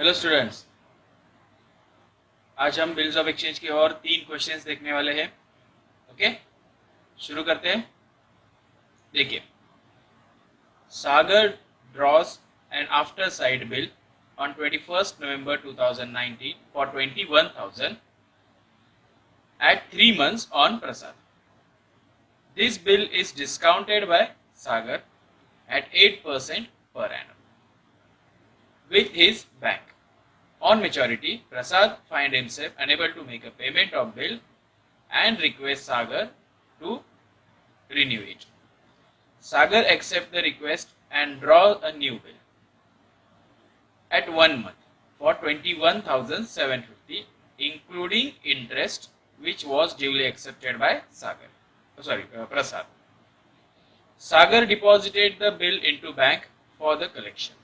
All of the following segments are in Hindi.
हेलो स्टूडेंट्स, आज हम बिल्स ऑफ एक्सचेंज के और 3 क्वेश्चंस देखने वाले हैं। ओके, शुरू करते हैं। देखिए, Sagar draws an after sight bill on 21st November 2019 for 21,000 at 3 months on Prasad. This bill is discounted by Sagar at 8% per annum with his bank. On maturity, Prasad find himself unable to make a payment of bill and request Sagar to renew it. Sagar accept the request and draw a new bill at 1 month for 21,750 including interest which was duly accepted by Prasad. Sagar deposited the bill into bank for the collection.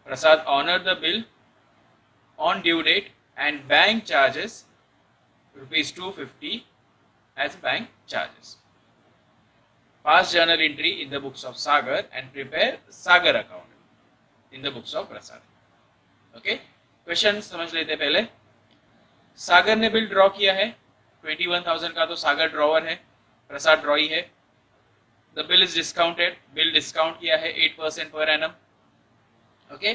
Prasad honored the bill on due date and bank charges rupees 250 as bank charges. Pass journal entry in the books of Sagar and prepare Sagar account in the books of Prasad. Okay, question समझ लेते पहले। सागर ने बिल ड्रॉ किया है 21,000 का, तो सागर ड्रॉवर है, प्रसाद ड्रॉई है। The bill is discounted, bill discount किया है 8% पर एनम। ओके,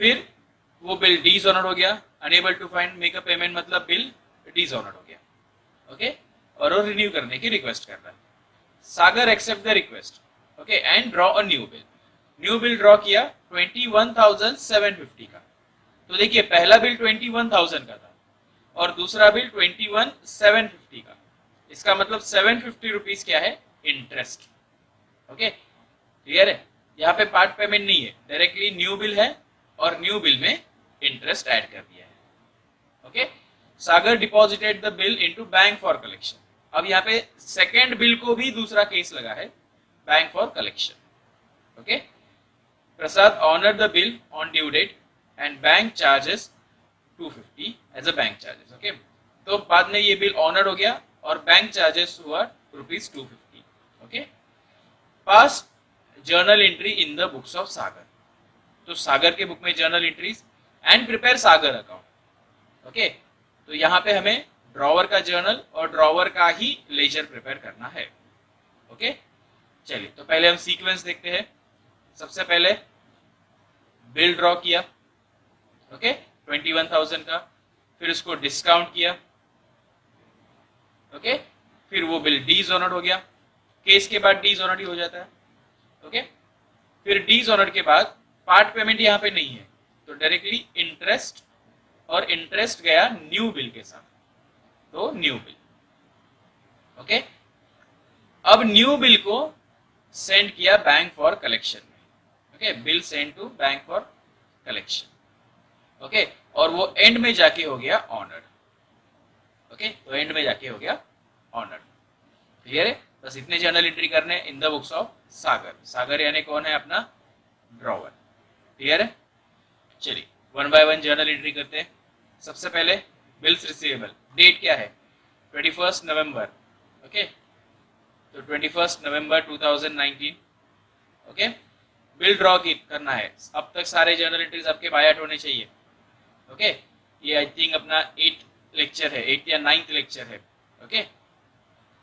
फिर वो बिल डिसऑनर्ड हो गया, unable to find make a payment, मतलब बिल डिसऑनर्ड हो गया। ओके, और वो रिन्यू करने की रिक्वेस्ट कर रहा है। Sagar accept the request, okay, and draw a new bill. New bill draw किया 21,750 का। तो देखिए, पहला बिल 21,000 का था और दूसरा बिल 21,750 का। इसका मतलब 750 रुपीज क्या है? इंटरेस्ट। ओके, क्लियर है? यहाँ पे पार्ट पेमेंट नहीं है, डायरेक्टली न्यू बिल है और न्यू बिल में इंटरेस्ट ऐड कर दिया है। Okay, Sagar deposited the bill into bank for collection. अब यहाँ पे सेकेंड बिल को भी दूसरा केस लगा है, bank for collection. Okay, Prasad honour the bill on due date and bank charges 250 as a bank charges. Okay, तो बाद में ये बिल ऑनर हो गया और बैंक चार्जेस हुआ rupees 250। Okay, pass journal entry in the books of Sagar. तो सागर के बुक में journal entries and prepare Sagar account. Okay, तो यहाँ पे हमें ड्रॉवर का जर्नल और ड्रॉवर का ही लेजर प्रिपेयर करना है। ओके, चलिए, तो पहले हम सीक्वेंस देखते हैं। सबसे पहले बिल ड्रॉ किया, ओके, 21,000 का, फिर उसको डिस्काउंट किया। ओके, फिर वो बिल डिसऑनर्ड हो गया। केस के बाद डिसऑनर्ड ही हो जाता है। ओके, फिर डिसऑनर्ड के बाद पार्ट पेमेंट यहाँ पे नहीं है, तो डायरेक्टली इंटरेस्ट, और इंटरेस्ट गया न्यू बिल के साथ, तो न्यू बिल। ओके, अब न्यू बिल को सेंड किया बैंक फॉर कलेक्शन में। Okay, bill send to bank for collection. Okay, और वो एंड में जाके हो गया ऑनर्ड। ओके, तो एंड में जाके हो गया ऑनर्ड। क्लियर है? बस इतने जर्नल एंट्री करने इन द बुक्स ऑफ सागर। सागर यानी कौन है? अपना ड्रॉवर। क्लियर है? चलिए, one by one journal entry करते हैं। सबसे पहले बिल्स रिसीवेबल, डेट क्या है? 21 नवंबर। ओके, तो 21 नवंबर 2019। ओके, बिल ड्रॉ करना है। अब तक सारे जर्नल एंट्रीज आपके बायट होने चाहिए। ओके, ये आई थिंक अपना 8 लेक्चर है, 8 या 9th लेक्चर है। ओके,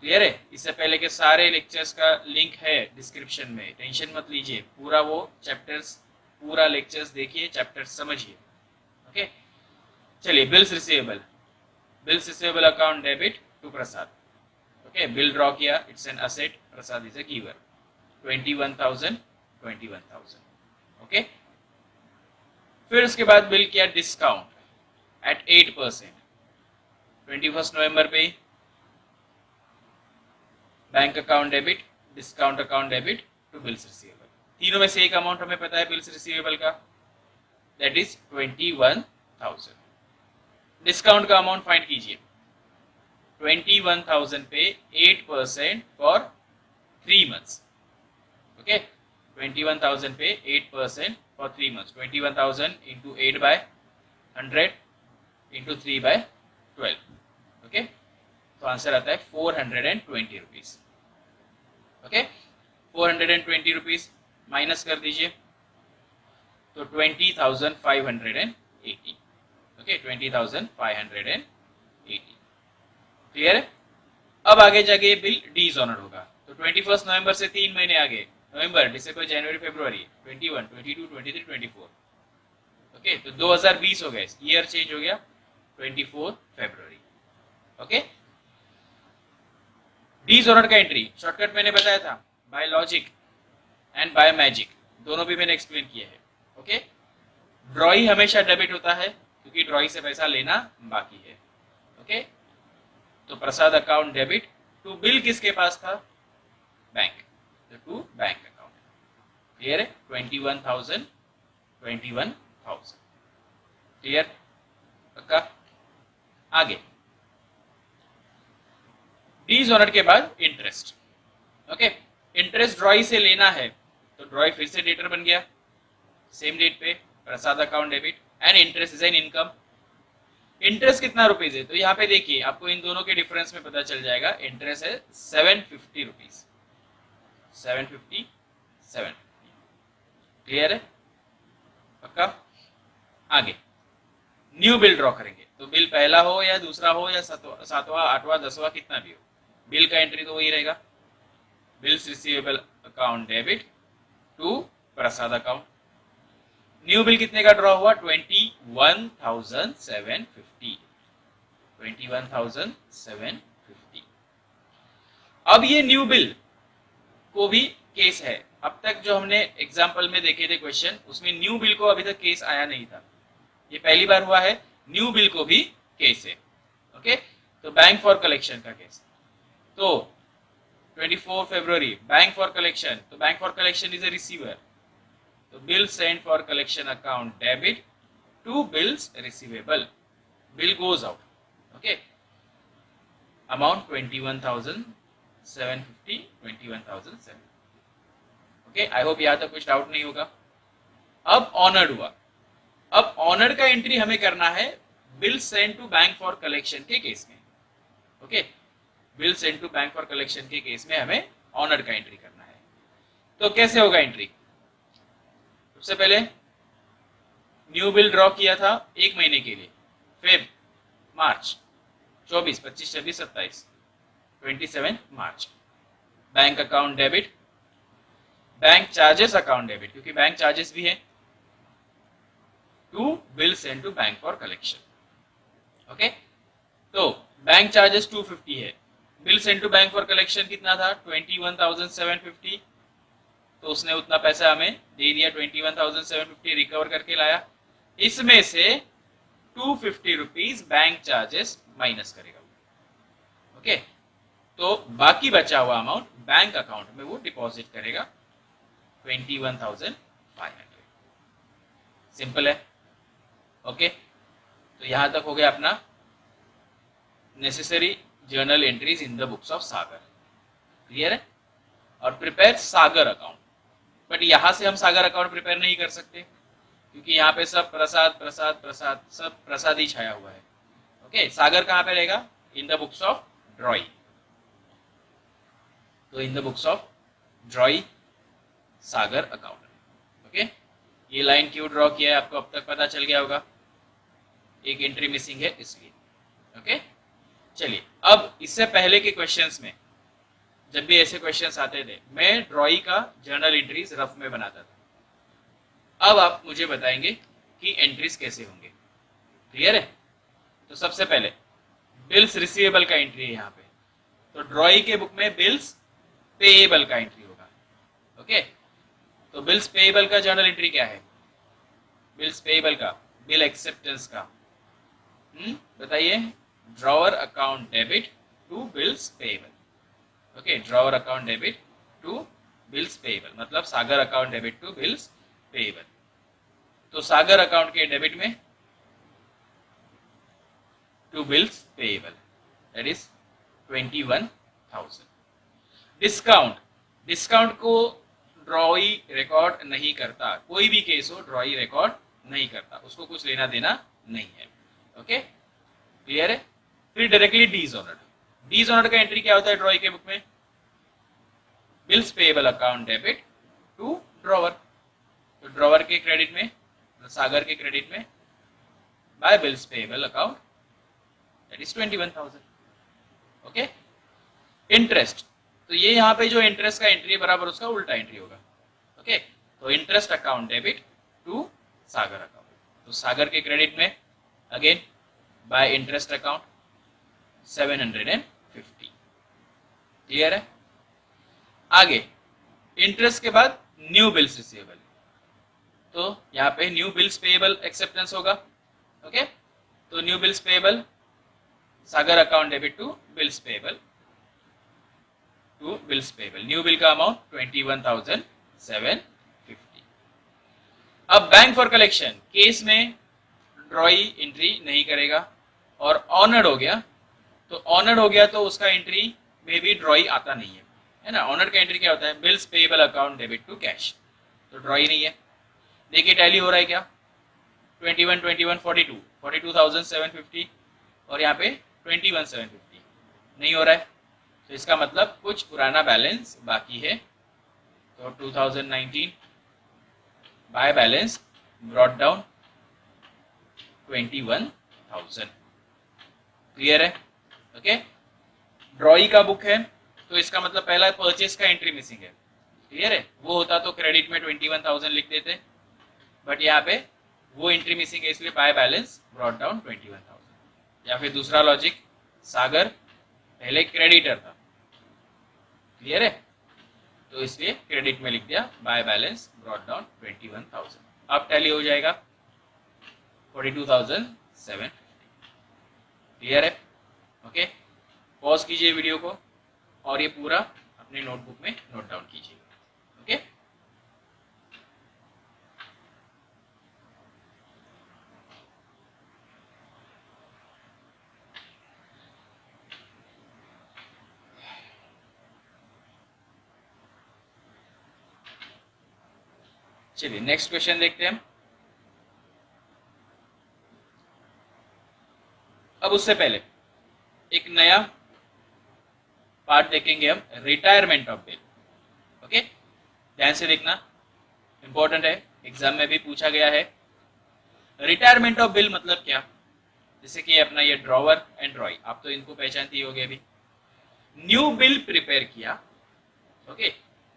क्लियर है? इससे पहले के सारे लेक्चर्स का लिंक है डिस्क्रिप्शन में, टेंशन मत लीजिए। पूरा वो चैप्टर्स, पूरा लेक्चर्स देखिए, चैप्टर्स समझिए। ओके, चलिए, bills receivable account debit to Prasad. Okay, bill draw किया, it's an asset, Prasad is a giver. 21,000। Okay, फिर उसके बाद बिल किया डिस्काउंट एट 8%। 21 नवंबर पे bank account debit, discount account debit to bills receivable. तीनों में से एक अमाउंट हमें पता है बिल्स रिसीवेबल का, दैट इज 21,000। डिस्काउंट का अमाउंट फाइंड कीजिए। 21,000 पे 8% फॉर 3 मंथ्स। ओके, 21,000 पे 8% for 3 months. 21,000 into 8 by 100 into 3 by 12। Okay, तो आंसर आता है 420 रुपीज। ओके, 420 रुपीज माइनस कर दीजिए तो 20,580. ओके, 20,580. क्लियर है? अब आगे जाके बिल डिसऑनर्ड होगा, तो 21 नवंबर से 3 महीने आगे, नवंबर, दिसंबर, जनवरी, फरवरी, 21, 22, 23, 24. ओके, तो 2020 हो गए, ईयर चेंज हो गया, 24 फरवरी. ओके, डिसऑनर्ड का एंट्री शॉर्टकट मैंने बताया था, by logic and by magic, दोनों भी मैंने एक्सप्लेन किया है. ओके, ड्रॉई हमेशा डेबिट होता है क्योंकि ड्रॉई से पैसा लेना बाकी है. ओके, तो प्रसाद अकाउंट डेबिट टू बिल किसके पास था? बैंक, तो टू बैंक अकाउंट. क्लियर है? 21,000, 21,000. क्लियर? पक्का? आगे डिसऑनर्ड के बाद इंटरेस्ट. ओके, इंटरेस्ट ड्रॉई से लेना है तो ड्रॉई फिर से डेटर बन गया, सेम डेट पे Prasad account debit, and interest is an income. Interest कितना रुपीज है? तो यहाँ पे देखिए, आपको इन दोनों के डिफरेंस में पता चल जाएगा. इंटरेस्ट है 750 रुपीज, 750, 750. क्लियर है? पक्का? आगे न्यू बिल ड्रॉ करेंगे, तो बिल पहला हो या दूसरा हो या सातवां, आठवां, 10वां, कितना भी हो, बिल का एंट्री तो वही रहेगा. Bills receivable account debit to Prasad account. New bill कितने का ड्रॉ हुआ? 21,750, 21,750. अब ये न्यू बिल को भी केस है. अब तक जो हमने एग्जाम्पल में देखे थे क्वेश्चन, उसमें न्यू बिल को अभी तक केस आया नहीं था, ये पहली बार हुआ है. न्यू बिल को भी केस है. ओके, तो बैंक फॉर कलेक्शन का केस, तो 24 फरवरी बैंक फॉर कलेक्शन, तो bank for collection is a receiver, तो bill send for collection account debit to bills receivable, bill goes out. Okay, amount 21,750, 21,750. Okay, I hope यहां तक कुछ डाउट नहीं होगा. अब ऑनर्ड हुआ. अब ऑनर्ड का एंट्री हमें करना है bill send to bank for collection के केस में. Okay, bill send to bank for collection के केस में हमें ऑनर्ड का एंट्री करना है. तो कैसे होगा एंट्री? सबसे पहले न्यू बिल ड्रॉ किया था एक महीने के लिए, Feb, March, 24, 25, 26, 27, 27 March. Bank account debit, bank charges account debit, क्योंकि बैंक चार्जेस भी है, to bill send to bank for collection. Okay, तो बैंक चार्जेस 250 है, bill send to bank for collection कितना था? 21,750. तो उसने उतना पैसा हमें दे दिया, 21,750 रिकवर करके लाया. इसमें से 250 रुपीज बैंक चार्जेस माइनस करेगा. ओके, तो बाकी बचा हुआ अमाउंट बैंक अकाउंट में वो डिपॉजिट करेगा, 21,500. सिंपल है. ओके, तो यहां तक हो गया अपना necessary journal entries in the books of Sagar. Clear है? और प्रिपेयर सागर अकाउंट. बट यहां से हम सागर अकाउंट प्रिपेयर नहीं कर सकते क्योंकि यहाँ पे सब प्रसाद प्रसाद प्रसाद, सब प्रसाद ही छाया हुआ है. ओके, सागर कहां पे रहेगा? In the books of drawee. तो in the books of drawee Sagar account. Okay, ये लाइन क्यों ड्रॉ किया है आपको अब तक पता चल गया होगा, एक एंट्री मिसिंग है इसलिए. ओके, चलिए अब इससे पहले के क्वेश्चंस में जब भी ऐसे क्वेश्चंस आते थे, मैं ड्रॉई का जर्नल एंट्रीज रफ में बनाता था. अब आप मुझे बताएंगे कि एंट्रीज कैसे होंगे. क्लियर है? तो सबसे पहले बिल्स रिसीवेबल का एंट्री है यहाँ पे, तो ड्रॉई के बुक में बिल्स पेएबल का एंट्री होगा. ओके, तो बिल्स पेएबल का जर्नल एंट्री क्या है? बिल्स पेएबल का, बिल एक्सेप्टेंस का, बताइए. Drawer account debit to bills payable. Okay, drawer account debit to bills payable, मतलब Sagar account debit to bills payable. तो सागर अकाउंट के डेबिट में to bills payable, that is 21,000. Discount, discount को ड्रॉई रिकॉर्ड नहीं करता, कोई भी केस हो ड्रॉई रिकॉर्ड नहीं करता, उसको कुछ लेना देना नहीं है. ओके, क्लियर है? फिर डायरेक्टली डिसऑनर्ड. डिसऑनर्ड का एंट्री क्या होता है ड्रॉई के बुक में? Bills payable account debit to drawer. तो ड्रॉवर के क्रेडिट में सागर के क्रेडिट में by bills payable account that is 21,000. Okay. Interest, तो ये यहाँ पे जो इंटरेस्ट का एंट्री है बराबर उसका उल्टा एंट्री होगा. ओके. तो interest account debit to Sagar account. तो सागर के क्रेडिट में again by interest account 750. Clear है. आगे इंटरेस्ट के बाद न्यू बिल्स रिसीवेबल, तो यहाँ पे न्यू बिल्स पेएबल एक्सेप्टेंस होगा. ओके. तो new bills payable Sagar account debit to bills payable new bill का अमाउंट 21,750. अब बैंक फॉर कलेक्शन केस में ड्रॉई एंट्री नहीं करेगा और ऑनर्ड हो गया, तो ऑनर्ड हो गया तो उसका एंट्री में भी ड्रॉई आता नहीं है ना. ऑनर्ड का एंट्री क्या होता है, bills payable account debit to cash, तो ड्रॉई नहीं है. देखिए टैली हो रहा है क्या, 21 21 42 42,750 और यहाँ पे 21,750 नहीं हो रहा है, तो इसका मतलब कुछ पुराना बैलेंस बाकी है. तो 2019 by balance brought down 21,000. Clear है. ओके. ड्रॉई का बुक है, तो इसका मतलब पहला परचेस का एंट्री मिसिंग है. क्लियर है. वो होता तो क्रेडिट में 21,000 लिख देते, बट यहाँ पे वो एंट्री मिसिंग है, इसलिए बाय बैलेंस ब्रॉट डाउन 21,000. या फिर दूसरा लॉजिक, सागर पहले क्रेडिटर था. क्लियर है. तो इसलिए क्रेडिट में लिख दिया बाय बैलेंस ब्रॉट डाउन 21,000. अब टैली हो जाएगा 42,750. क्लियर है. ओके. पॉज कीजिए वीडियो को और ये पूरा अपने नोटबुक में नोट डाउन कीजिए. ओके. चलिए नेक्स्ट क्वेश्चन देखते हैं. अब उससे पहले एक नया पार्ट देखेंगे हम, रिटायरमेंट ऑफ बिल. ओके. ध्यान से देखना, इंपॉर्टेंट है, एग्जाम में भी पूछा गया है. रिटायरमेंट ऑफ बिल मतलब क्या, जैसे कि अपना ये ड्रॉवर एंड ड्रॉई, आप तो इनको पहचानती होगे. अभी न्यू बिल प्रिपेयर किया. ओके.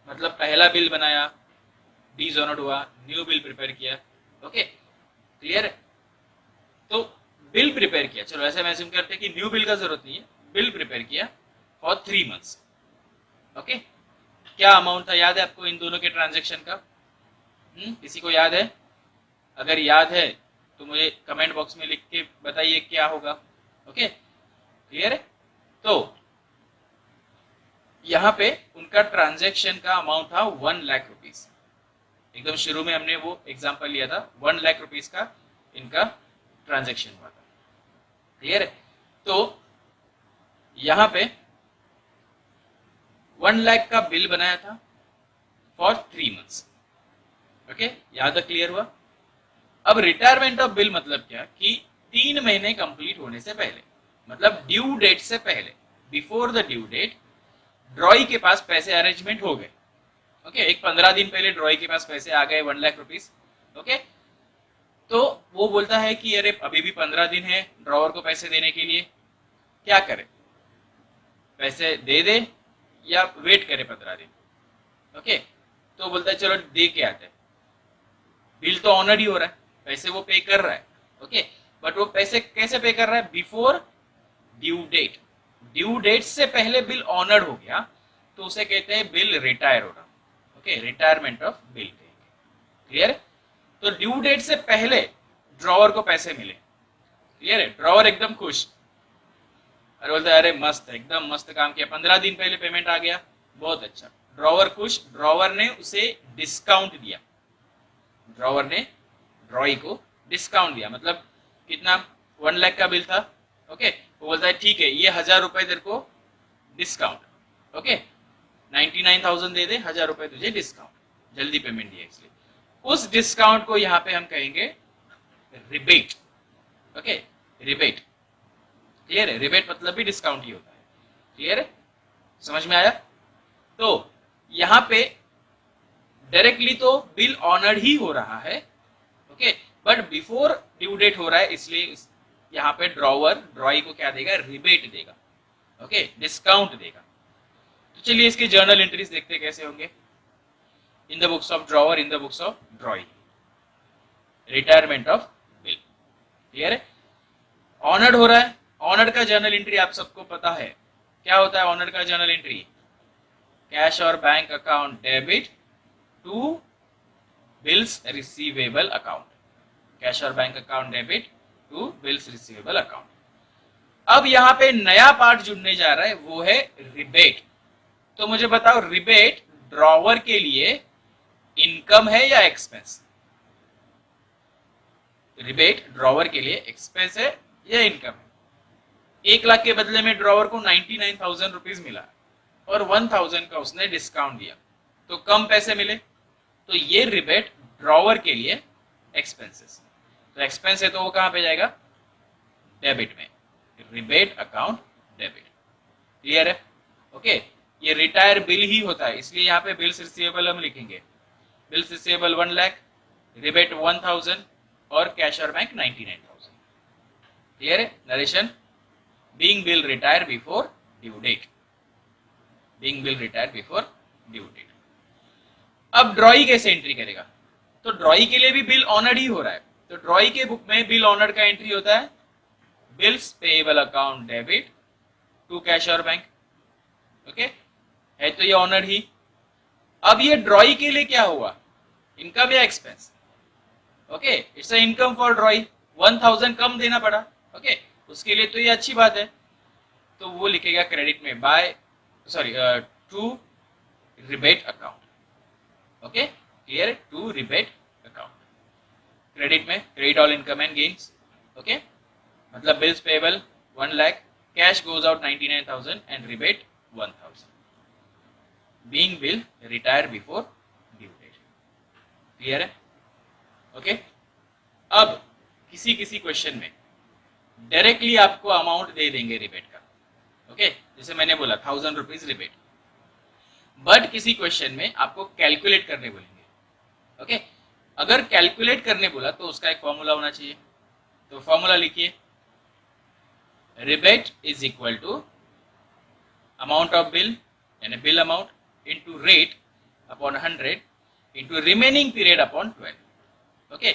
मतलब पहला बिल बनाया, डिसऑनर्ड हुआ, न्यू बिल प्रिपेयर किया. ओके. क्लियर है. तो बिल प्रिपेयर किया, चलो ऐसे मैसेज करते हैं कि न्यू बिल का जरूरत नहीं है, बिल प्रिपेयर किया फॉर 3 months. ओके. क्या अमाउंट था, याद है आपको इन दोनों के ट्रांजेक्शन का? किसी को याद है? अगर याद है तो मुझे कमेंट बॉक्स में लिख के बताइए क्या होगा. ओके. क्लियर है. तो यहाँ पे उनका ट्रांजेक्शन का अमाउंट था 1 लाख रुपीज. एकदम शुरू में हमने वो एग्जांपल लिया था, 1 लाख रुपीज का इनका ट्रांजेक्शन हुआ था. क्लियर है. तो यहां पे 1 लाख का बिल बनाया था फॉर 3 months. ओके. यहां तक क्लियर हुआ. अब रिटायरमेंट ऑफ बिल मतलब क्या, कि 3 महीने कंप्लीट होने से पहले, मतलब ड्यू डेट से पहले, before the due date drawee के पास पैसे अरेंजमेंट हो गए. ओके. एक 15 दिन पहले ड्रॉई के पास पैसे आ गए 1 लाख रुपीज. ओके. तो वो बोलता है कि अरे अभी भी 15 दिन है ड्रॉवर को पैसे देने के लिए, क्या करे, पैसे दे दे या वेट करे 15 दिन. ओके. तो बोलता है चलो दे के आते हैं. बिल तो ऑनर्ड ही हो रहा है, पैसे वो पे कर रहा है. ओके. बट वो पैसे कैसे पे कर रहा है, before due date. Due date से पहले बिल ऑनर्ड हो गया तो उसे कहते हैं बिल रिटायर हो रहा. Okay. Retirement of bill. Clear है. तो ड्यू डेट से पहले ड्रॉवर को पैसे मिले. क्लियर है. ड्रॉवर एकदम खुश, अरे बोलता है अरे मस्त, एकदम मस्त काम किया, 15 दिन पहले पेमेंट आ गया, बहुत अच्छा. ड्रॉवर खुश. ड्रॉवर ने उसे डिस्काउंट दिया, ड्रॉवर ने ड्रॉई को डिस्काउंट दिया. मतलब कितना, 1 लाख का बिल था. ओके. वो बोलता है ठीक है ये 1000 रुपए तेरे को डिस्काउंट. ओके. 99,000 दे दे, 1000 रुपए तुझे डिस्काउंट, जल्दी पेमेंट दिया इसलिए. उस डिस्काउंट को यहाँ पे हम कहेंगे रिबेट. ओके. रिबेट. क्लियर है. रिबेट मतलब भी डिस्काउंट ही होता है. क्लियर है. समझ में आया. तो यहाँ पे डायरेक्टली तो बिल ऑनर्ड ही हो रहा है. Okay. But before due date हो रहा है, इसलिए यहाँ पे ड्रॉवर ड्रॉई को क्या देगा, रिबेट देगा, ओके, डिस्काउंट देगा। तो चलिए इसके जर्नल एंट्रीज देखते कैसे होंगे। इन the books of drawer, in the books of ड्रॉई, retirement of bill, clear है। ऑनर्ड हो रहा है, ऑनर्ड का जर्नल एंट्री आप सबको पता है, क्या होता है ऑनर्ड का जर्नल एंट्री, कैश और bank account debit to bills receivable account, cash और bank account debit to bills receivable account. अब यहाँ पे नया पार्ट जुड़ने जा रहा है, वो है रिबेट। तो मुझे बताओ रिबेट ड्रॉवर के लिए इनकम है या एक्सपेंस? रिबेट ड्रॉवर के लिए एक्सपेंस है या इनकम है? 1 लाख के बदले में ड्रॉवर को 99,000 रुपीज मिला और 1,000 का उसने डिस्काउंट दिया, तो कम पैसे मिले, तो ये रिबेट ड्रॉवर के लिए एक्सपेंसेस। तो एक्सपेंस है तो वो कहां पे जाएगा, डेबिट में, रिबेट अकाउंट डेबिट, क्लियर है। ओके, ये रिटायर बिल ही होता है, इसलिए यहाँ पे बिल्स रिसीवेबल हम लिखेंगे, बिल्स रिसीवेबल 1 लाख, रिबेट 1,000 और कैश और बैंक 99,000, क्लियर है। Narration, being bill retire before due date, being bill retire before due date. अब ड्रॉई कैसे एंट्री करेगा? तो ड्रॉई के लिए भी बिल ऑनर्ड ही हो रहा है, तो ड्रॉई के बुक में बिल ऑनर्ड का एंट्री होता है bills payable account debit to cash और बैंक, ओके, है तो ये ऑनर्ड ही। अब ये ड्रॉई के लिए क्या हुआ, इनकम या expense? Okay, it's a income for ड्रॉई, 1,000 कम देना पड़ा, ओके, उसके लिए तो ये अच्छी बात है, तो वो लिखेगा क्रेडिट में by to rebate account, okay, clear, to rebate account. Credit में credit all income and gains, okay, मतलब bills payable 1 lakh, cash goes out 99,000 and rebate 1,000, being bill retire before due date, clear है। ओके, अब किसी किसी क्वेश्चन में डायरेक्टली आपको अमाउंट दे देंगे रिबेट का, ओके, जैसे मैंने बोला 1,000 रुपीज रिबेट, बट किसी क्वेश्चन में आपको कैलकुलेट करने बोलेंगे, ओके। अगर कैलकुलेट करने बोला तो उसका एक फॉर्मूला होना चाहिए, तो फॉर्मूला लिखिए, rebate is equal to amount of bill यानी bill amount into rate upon 100 into remaining period upon 12, okay.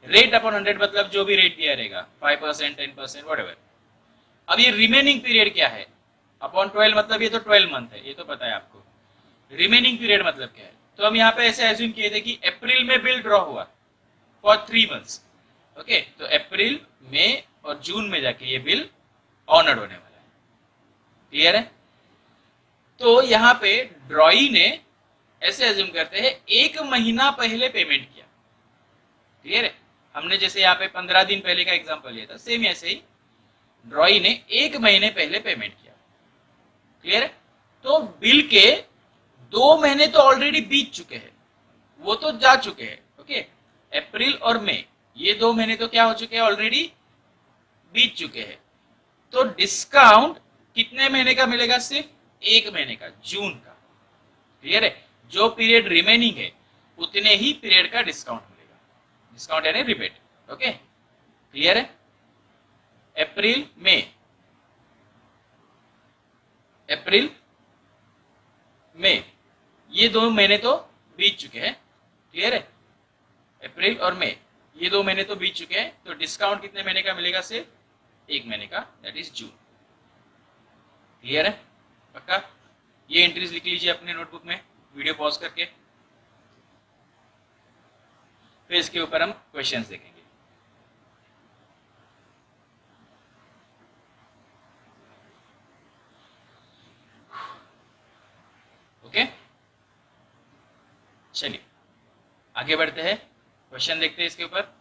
Rate upon 100 मतलब जो भी रेट दिया रहेगा, 5%, 10%, व्हाटएवर। अब ये रिमेनिंग पीरियड क्या है, अपॉन 12 मतलब ये तो 12 मंथ है, ये तो पता है आपको। रिमेनिंग पीरियड मतलब क्या है, तो हम यहाँ पे ऐसे एज्यूम किए थे कि अप्रैल में बिल ड्रॉ हुआ फॉर 3 मंथ्स, ओके, तो अप्रैल, मई और जून में जाके ये बिल ऑनर्ड होने वाला है, क्लियर है। तो यहाँ पे ड्रॉई ने ऐसे एज्यूम करते हैं 1 महीना पहले पेमेंट किया, क्लियर है। हमने जैसे यहाँ पे 15 दिन पहले का एग्जांपल लिया था, सेम ऐसे ही ड्रॉई ने 1 महीने पहले पेमेंट किया, क्लियर है। तो बिल के 2 महीने तो ऑलरेडी बीत चुके हैं, वो तो जा चुके हैं, ओके, अप्रैल और मई, ये 2 महीने तो क्या हो चुके हैं, ऑलरेडी बीत चुके हैं। तो डिस्काउंट कितने महीने का मिलेगा, सिर्फ 1 महीने का, जून का, क्लियर है। जो पीरियड रिमेनिंग है उतने ही पीरियड का डिस्काउंट मिलेगा, डिस्काउंट यानी रिबेट, ओके, क्लियर है। अप्रैल मई, अप्रैल मई, ये 2 महीने तो बीत चुके हैं, क्लियर है। अप्रैल और मई ये 2 महीने तो बीत चुके हैं, तो डिस्काउंट कितने महीने का मिलेगा, सिर्फ 1 महीने का, दैट इज जून, क्लियर है, पक्का। ये एंट्रीज लिख लीजिए अपने नोटबुक में, वीडियो पॉज करके, फिर इसके ऊपर हम क्वेश्चंस देखेंगे। ओके, चलिए आगे बढ़ते हैं, क्वेश्चन देखते हैं इसके ऊपर।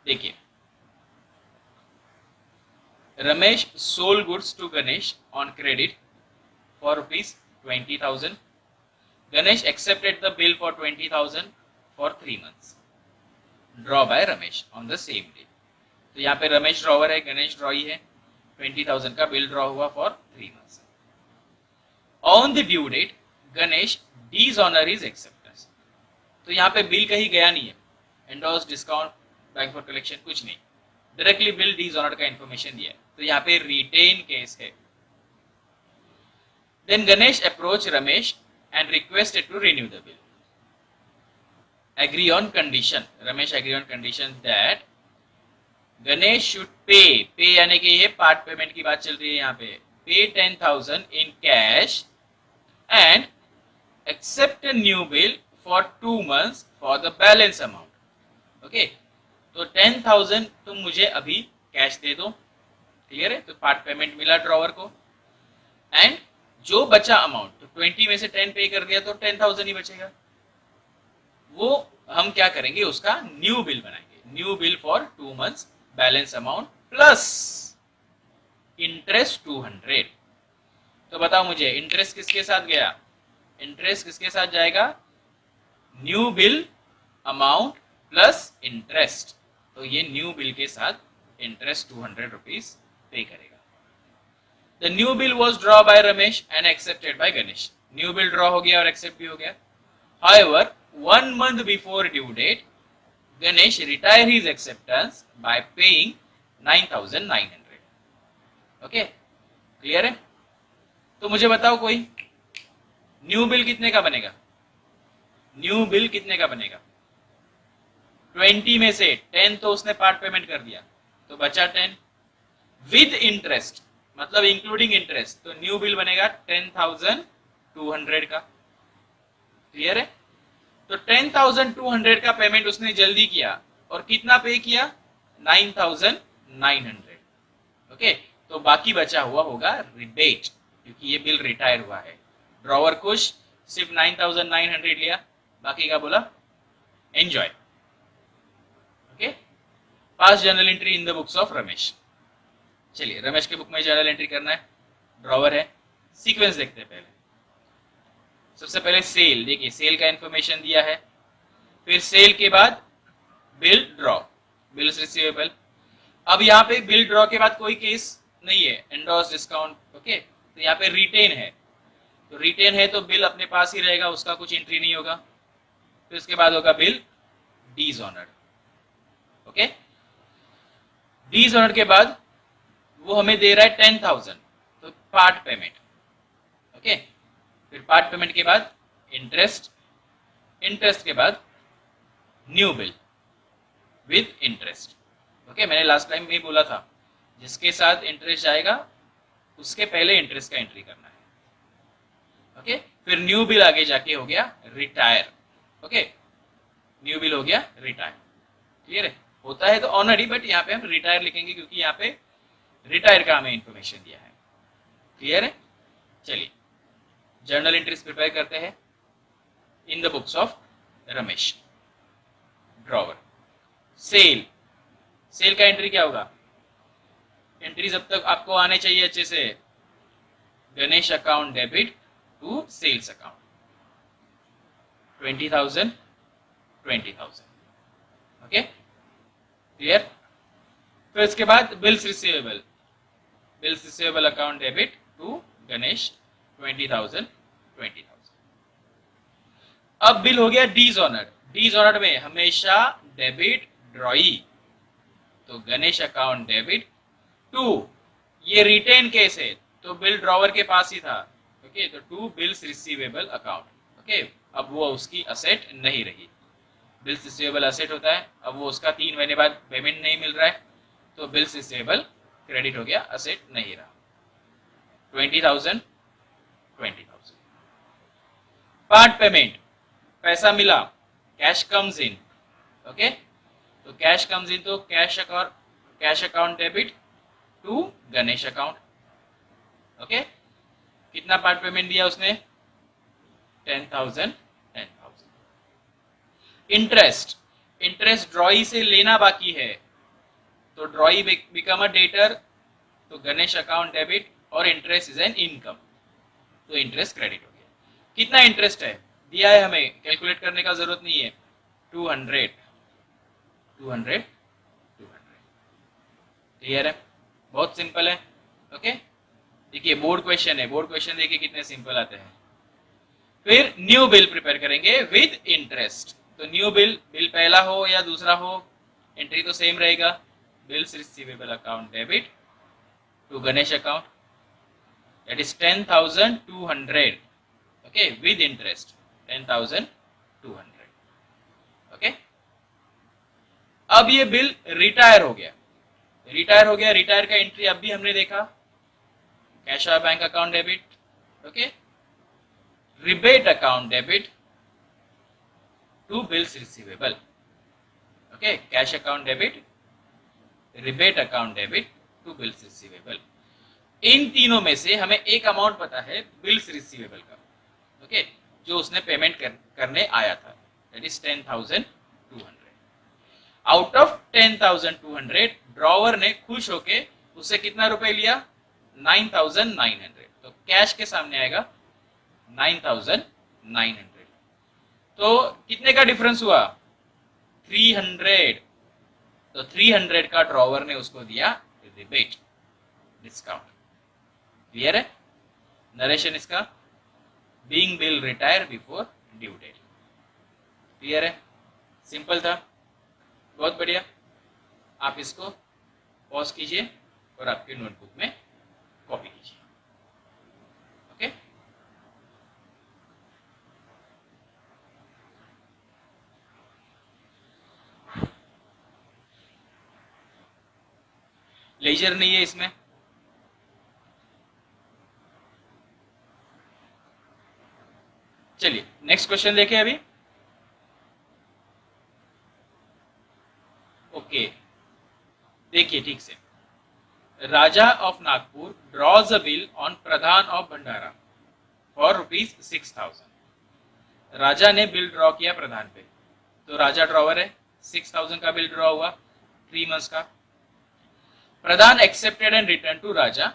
देखिए, Ramesh sold goods to Ganesh on credit for ₹20,000. Ganesh accepted the bill for 20,000 for 3 months. Draw by Ramesh on the same day. तो यहाँ पे रमेश ड्रॉवर है, गणेश ड्रॉई है, 20,000 का बिल ड्रॉ हुआ for 3 months. On the due date, Ganesh dishonor his acceptance. तो यहाँ पे बिल कहीं गया नहीं है, endorse, discount, bank for collection, कुछ नहीं, डायरेक्टली बिल डिसऑनर्ड का इन्फॉर्मेशन दिया है, तो यहाँ पे रिटेन केस है. Then Ganesh approach Ramesh and requested to renew the bill. Agree on condition, Ramesh agree on condition that Ganesh should pay यानी कि ये पार्ट पेमेंट की बात चल रही है यहाँ पे 10,000 in cash and accept a new bill for 2 months for the balance amount. Okay, तो 10,000 तुम मुझे अभी कैश दे दो, क्लियर है, तो पार्ट पेमेंट मिला ड्रॉवर को, एंड जो बचा अमाउंट, तो 20 में से 10 पे कर दिया तो 10,000 ही बचेगा, वो हम क्या करेंगे, उसका न्यू बिल बनाएंगे, new bill for 2 months balance amount plus interest 200. तो बताओ मुझे इंटरेस्ट किसके साथ गया, इंटरेस्ट किसके साथ जाएगा, new bill amount plus interest, तो ये न्यू बिल के साथ इंटरेस्ट 200 रुपीज पे करेगा. The new bill was draw bye Ramesh and accepted by Ganesh. New bill draw हो गया और एक्सेप्ट भी हो गया. However, 1 month before due date, Ganesh retire his acceptance by paying 9,900. Okay, clear है. तो मुझे बताओ कोई न्यू बिल कितने का बनेगा, न्यू बिल कितने का बनेगा, 20 में से 10 तो उसने पार्ट पेमेंट कर दिया, तो बचा 10 विद इंटरेस्ट, मतलब इंक्लूडिंग इंटरेस्ट, तो न्यू बिल बनेगा 10,200 का. क्लियर है. तो 10,200 का पेमेंट उसने जल्दी किया और कितना पे किया, 9,900. ओके, तो बाकी बचा हुआ होगा रिबेट, क्योंकि ये बिल रिटायर हुआ है. ड्रॉवर खुश, सिर्फ 9,900 लिया, बाकी का बोला enjoy. Okay, pass journal entry in the books of Ramesh. चलिए रमेश के बुक में जर्नल एंट्री करना है, ड्रॉवर है, सीक्वेंस देखते हैं. पहले सबसे पहले सेल, देखिए सेल का इंफॉर्मेशन दिया है, फिर सेल के बाद बिल ड्रॉ, बिल्स रिसीवेबल. अब यहाँ पे बिल ड्रॉ के बाद कोई केस नहीं है, एंडोर्स, डिस्काउंट. ओके, तो यहाँ पे रिटेन है, तो रिटेन है तो बिल अपने पास ही रहेगा, उसका कुछ एंट्री नहीं होगा. फिर उसके बाद होगा बिल डिसऑनर्ड. ओके, डिसऑनर्ड के बाद वो हमें दे रहा है 10,000, तो पार्ट पेमेंट. ओके, फिर पार्ट पेमेंट के बाद इंटरेस्ट, इंटरेस्ट के बाद new bill with interest. Okay, मैंने लास्ट टाइम भी बोला था जिसके साथ इंटरेस्ट जाएगा उसके पहले इंटरेस्ट का एंट्री करना है. ओके, फिर न्यू बिल आगे जाके हो गया रिटायर. ओके, न्यू बिल हो गया रिटायर. क्लियर है, होता है तो ऑनर ही, बट यहाँ पे हम रिटायर लिखेंगे क्योंकि यहाँ पे रिटायर का हमें इंफॉर्मेशन दिया है. क्लियर है. चलिए जर्नल एंट्रीज प्रिपेयर करते हैं in the books of Ramesh. Drawer, sale, sale का एंट्री क्या होगा, एंट्रीज अब तक आपको आने चाहिए अच्छे से. Ganesh account debit to sales account, 20,000, 20,000. Okay, clear. फिर इसके बाद bills receivable, bills receivable account debit to Ganesh 20,000, 20,000. अब बिल हो गया डिसऑनर्ड. डिसऑनर्ड में हमेशा डेबिट ड्रॉई, तो गणेश अकाउंट डेबिट टू, ये रिटेन केस है तो बिल ड्रॉवर के पास ही था. ओके, तो to bills receivable account. Okay, अब वो उसकी असेट नहीं रही, बिल्स रिसीवेबल असेट होता है, अब वो उसका 3 महीने बाद पेमेंट नहीं मिल रहा है, तो बिल्स रिसीवेबल क्रेडिट हो गया, असेट नहीं रहा. 20,000, 20,000. पार्ट पेमेंट, पैसा मिला, कैश कम्स इन. ओके, तो कैश कम्स इन तो cash account debit to Ganesh account. Okay, कितना पार्ट पेमेंट दिया उसने, 10,000, 10,000. इंटरेस्ट, इंटरेस्ट ड्रॉई से लेना बाकी है, तो ड्रॉई बिकम अ डेटर, तो गणेश अकाउंट डेबिट, और इंटरेस्ट इज एन इनकम, तो इंटरेस्ट क्रेडिट हो गया. कितना इंटरेस्ट है दिया है, हमें कैलकुलेट करने का जरूरत नहीं है, 200, 200, 200. क्लियर है, बहुत सिंपल है. ओके, देखिए बोर्ड क्वेश्चन है, बोर्ड क्वेश्चन देखिए कितने सिंपल आते हैं. फिर न्यू बिल प्रिपेयर करेंगे विद इंटरेस्ट, तो न्यू बिल, बिल पहला हो या दूसरा हो, एंट्री तो सेम रहेगा, bills receivable account debit to Ganesh account, that is 10,200, okay, with interest 10,200, okay. अब ये बिल रिटायर हो गया, रिटायर का एंट्री अब भी हमने देखा, कैश और bank account debit, okay, rebate account debit to bills receivable, okay, cash account debit, rebate account debit to bills receivable. इन तीनों में से हमें एक अमाउंट पता है बिल्स रिसीवेबल का, ओके, जो उसने पेमेंट करने आया था, that is 10,200। Out of 10,200 drawer ने खुश होके उससे कितना रुपए लिया, 9,900, तो कैश के सामने आएगा 9,900। तो कितने का डिफरेंस हुआ, 300, तो 300 का ड्रॉवर ने उसको दिया रिबेट, डिस्काउंट। क्लियर है नरेशन इसका, being bill retire before due date. Clear है, सिंपल था, बहुत बढ़िया। आप इसको पॉज कीजिए और आपकी नोटबुक में कॉपी कीजिए, ओके। लेजर नहीं है इसमें, चलिए नेक्स्ट क्वेश्चन देखें अभी। ओके, देखिए ठीक से, Raja of Nagpur draws a bill on Pradhan of Bhandara for ₹6,000। Raja ने बिल ड्रॉ किया प्रधान पे, तो राजा ड्रॉवर है, 6,000 का बिल ड्रॉ हुआ 3 मंथ्स का। Pradhan accepted and return to Raja,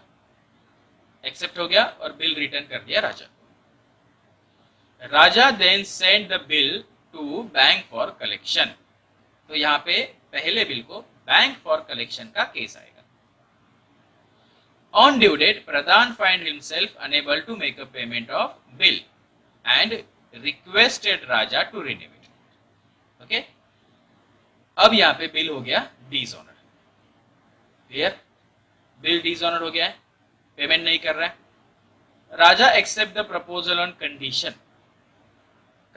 accept हो गया और बिल रिटर्न कर दिया Raja. Raja then send the bill to bank for collection, तो यहाँ पे पहले बिल को बैंक फॉर कलेक्शन का केस आएगा। On due date Pradhan find himself unable to make a payment of bill and requested Raja to renew it, okay. अब यहाँ पे बिल हो गया डिसऑनर, क्लियर, बिल डिसऑनर हो गया है, पेमेंट नहीं कर रहा है। Raja accept the proposal on condition,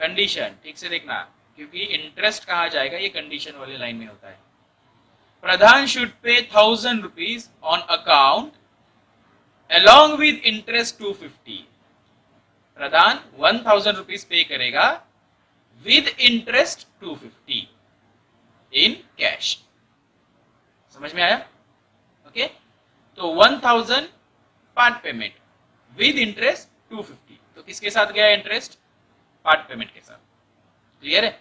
condition ठीक से देखना, क्योंकि इंटरेस्ट कहा जाएगा ये कंडीशन वाली लाइन में होता है। प्रधान should pay 1,000 rupees on account along with interest 250, Pradhan 1,000 rupees पे करेगा विद इंटरेस्ट 250 इन कैश। समझ में आया, ओके। तो 1,000 पार्ट पेमेंट विद इंटरेस्ट 250, तो किसके साथ गया इंटरेस्ट, पार्ट पेमेंट के साथ, क्लियर है।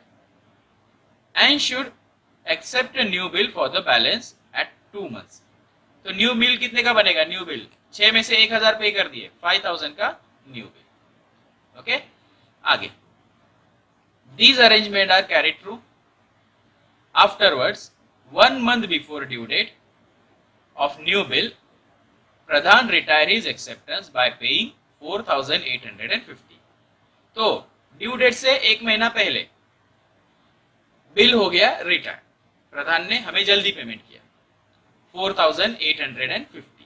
And should accept a new bill for the balance at 2 months, तो न्यू बिल कितने का बनेगा, न्यू बिल 6 में से 1,000 पे कर दिए, 5,000 का न्यू बिल, ओके। आगे, these arrangement are carried through. Afterwards 1 month before due date of new bill Pradhan retire his acceptance by paying 4,850, तो ड्यू डेट से 1 महीना पहले बिल हो गया रिटायर, प्रधान ने हमें जल्दी पेमेंट किया 4,850,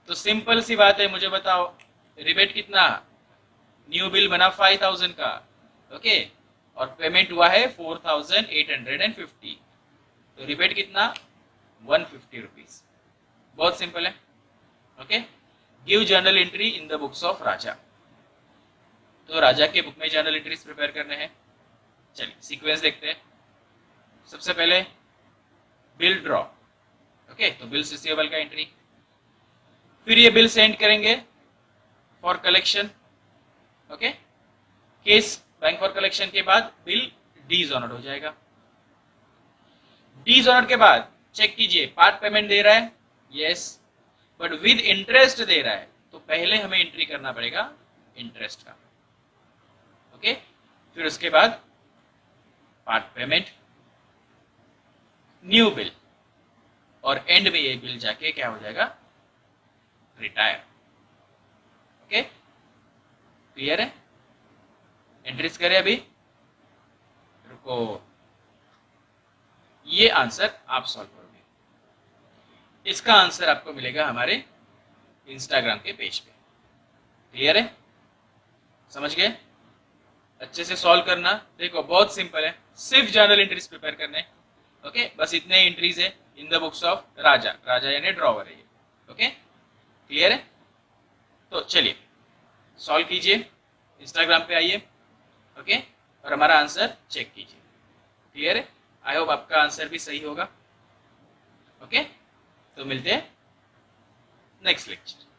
तो सिंपल सी बात है, मुझे बताओ रिबेट कितना, न्यू बिल बना 5,000 का, ओके, और पेमेंट हुआ है 4,850, तो रिबेट कितना 150 रुपीज, बहुत सिंपल है, okay. Give journal entry in the books of Raja, तो राजा के बुक में जर्नल एंट्रीज प्रिपेयर करने हैं। चलिए सीक्वेंस देखते हैं। सबसे पहले बिल ड्रॉ, ओके, तो बिल्स रिसीवेबल का एंट्री, फिर ये बिल सेंड करेंगे for collection, okay, case bank for collection के बाद बिल डिसऑनर्ड हो जाएगा। डिसऑनर्ड के बाद चेक कीजिए, पार्ट पेमेंट दे रहा है, यस, बट विद इंटरेस्ट दे रहा है, तो पहले हमें एंट्री करना पड़ेगा इंटरेस्ट का, ओके। फिर उसके बाद पार्ट पेमेंट, न्यू बिल, और एंड में ये बिल जाके क्या हो जाएगा, रिटायर, ओके। क्लियर है, एंट्रीज करें अभी, आपको ये आंसर आप सॉल्व करोगे। इसका आंसर आपको मिलेगा हमारे इंस्टाग्राम के पेज पे। क्लियर है? समझ गए? अच्छे से सॉल्व करना। देखो बहुत सिंपल है, सिर्फ जर्नल एंट्रीज प्रिपेयर करने। ओके, बस इतने एंट्रीज है इन द बुक्स ऑफ राजा। राजा यानी ड्रॉवर है ये। ओके, क्लियर है? तो चलिए सॉल्व कीजिए, इंस्टाग्राम पे आइए। ओके, और हमारा आंसर चेक कीजिए। क्लियर है? आई होप आपका आंसर भी सही होगा। ओके, तो मिलते हैं नेक्स्ट लेक्चर।